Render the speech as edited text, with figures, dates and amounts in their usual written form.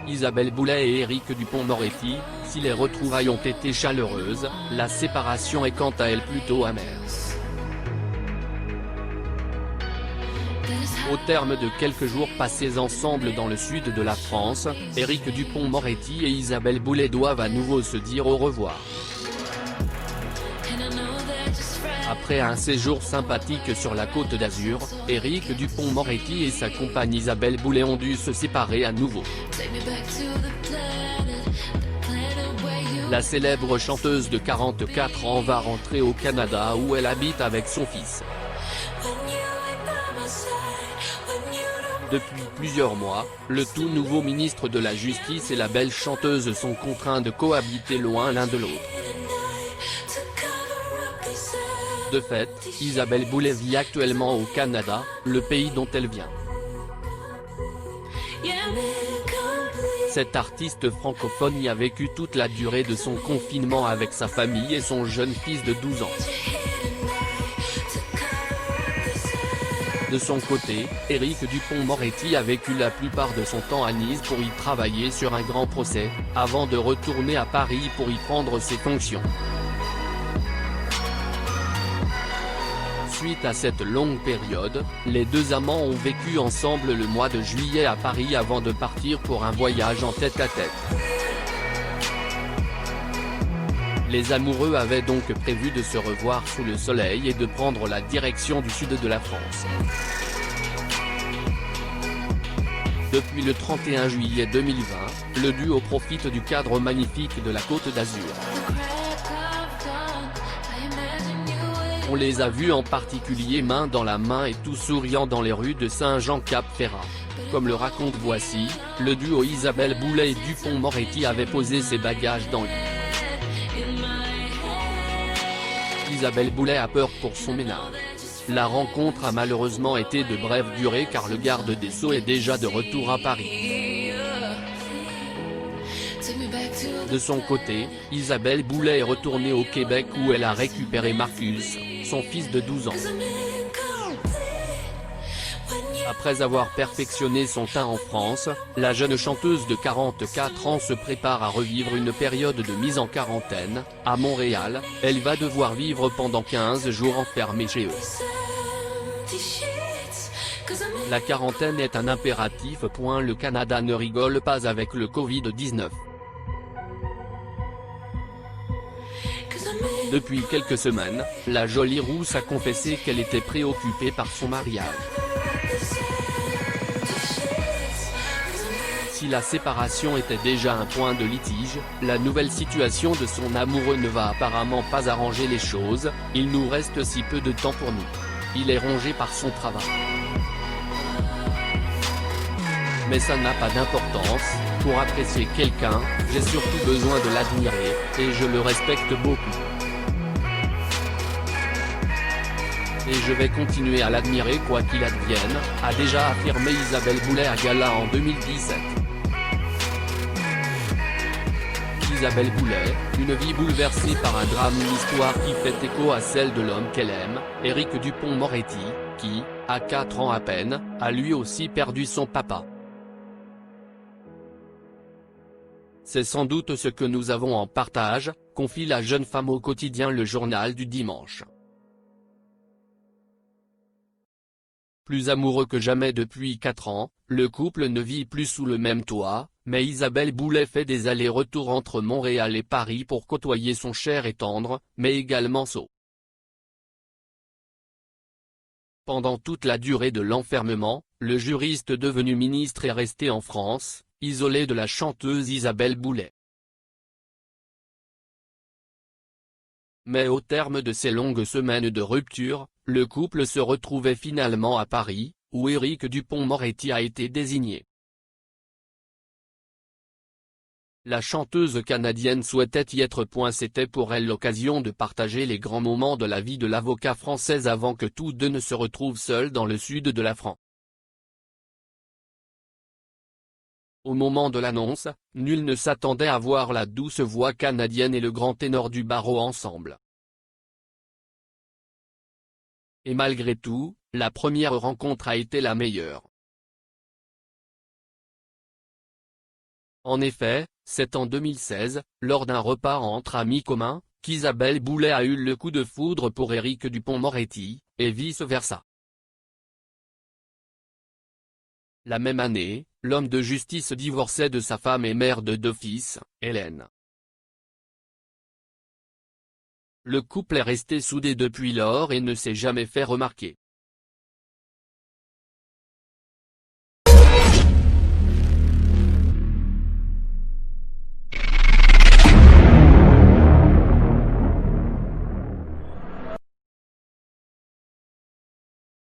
Isabelle Boulet et Éric Dupond-Moretti, si les retrouvailles ont été chaleureuses, la séparation est quant à elle plutôt amère. Au terme de quelques jours passés ensemble dans le sud de la France, Éric Dupond-Moretti et Isabelle Boulet doivent à nouveau se dire au revoir. Après un séjour sympathique sur la Côte d'Azur, Éric Dupond-Moretti et sa compagne Isabelle Boulet ont dû se séparer à nouveau. La célèbre chanteuse de 44 ans va rentrer au Canada où elle habite avec son fils. Depuis plusieurs mois, le tout nouveau ministre de la Justice et la belle chanteuse sont contraints de cohabiter loin l'un de l'autre. De fait, Isabelle Boulet vit actuellement au Canada, le pays dont elle vient. Cette artiste francophone y a vécu toute la durée de son confinement avec sa famille et son jeune fils de 12 ans. De son côté, Éric Dupond-Moretti a vécu la plupart de son temps à Nice pour y travailler sur un grand procès, avant de retourner à Paris pour y prendre ses fonctions. Suite à cette longue période, les deux amants ont vécu ensemble le mois de juillet à Paris avant de partir pour un voyage en tête-à-tête. Les amoureux avaient donc prévu de se revoir sous le soleil et de prendre la direction du sud de la France. Depuis le 31 juillet 2020, le duo profite du cadre magnifique de la Côte d'Azur. On les a vus en particulier main dans la main et tout souriant dans les rues de Saint-Jean-Cap-Ferrat. Comme le raconte Voici, le duo Isabelle Boulet et Dupond-Moretti avait posé ses bagages dans le lit. Isabelle Boulet a peur pour son ménage. La rencontre a malheureusement été de brève durée car le garde des Sceaux est déjà de retour à Paris. De son côté, Isabelle Boulet est retournée au Québec où elle a récupéré Marcus, son fils de 12 ans. Après avoir perfectionné son teint en France, la jeune chanteuse de 44 ans se prépare à revivre une période de mise en quarantaine. À Montréal, elle va devoir vivre pendant 15 jours enfermée chez eux. La quarantaine est un impératif. Le Canada ne rigole pas avec le Covid-19. Depuis quelques semaines, la jolie rousse a confessé qu'elle était préoccupée par son mariage. Si la séparation était déjà un point de litige, la nouvelle situation de son amoureux ne va apparemment pas arranger les choses. Il nous reste si peu de temps pour nous. Il est rongé par son travail. Mais ça n'a pas d'importance, pour apprécier quelqu'un, j'ai surtout besoin de l'admirer, et je le respecte beaucoup. Et je vais continuer à l'admirer quoi qu'il advienne, a déjà affirmé Isabelle Boulet à Gala en 2017. Isabelle Boulet, une vie bouleversée par un drame, une histoire qui fait écho à celle de l'homme qu'elle aime, Éric Dupond-Moretti, qui, à 4 ans à peine, a lui aussi perdu son papa. C'est sans doute ce que nous avons en partage, confie la jeune femme au quotidien Le Journal du Dimanche. Plus amoureux que jamais depuis 4 ans, le couple ne vit plus sous le même toit, mais Isabelle Boulet fait des allers-retours entre Montréal et Paris pour côtoyer son cher et tendre, mais également sot. Pendant toute la durée de l'enfermement, le juriste devenu ministre est resté en France, isolé de la chanteuse Isabelle Boulet. Mais au terme de ces longues semaines de rupture, le couple se retrouvait finalement à Paris, où Éric Dupond-Moretti a été désigné. La chanteuse canadienne souhaitait y être. C'était pour elle l'occasion de partager les grands moments de la vie de l'avocat française avant que tous deux ne se retrouvent seuls dans le sud de la France. Au moment de l'annonce, nul ne s'attendait à voir la douce voix canadienne et le grand ténor du barreau ensemble. Et malgré tout, la première rencontre a été la meilleure. En effet, c'est en 2016, lors d'un repas entre amis communs, qu'Isabelle Boulet a eu le coup de foudre pour Éric Dupond-Moretti, et vice-versa. La même année, l'homme de justice divorçait de sa femme et mère de 2 fils, Hélène. Le couple est resté soudé depuis lors et ne s'est jamais fait remarquer.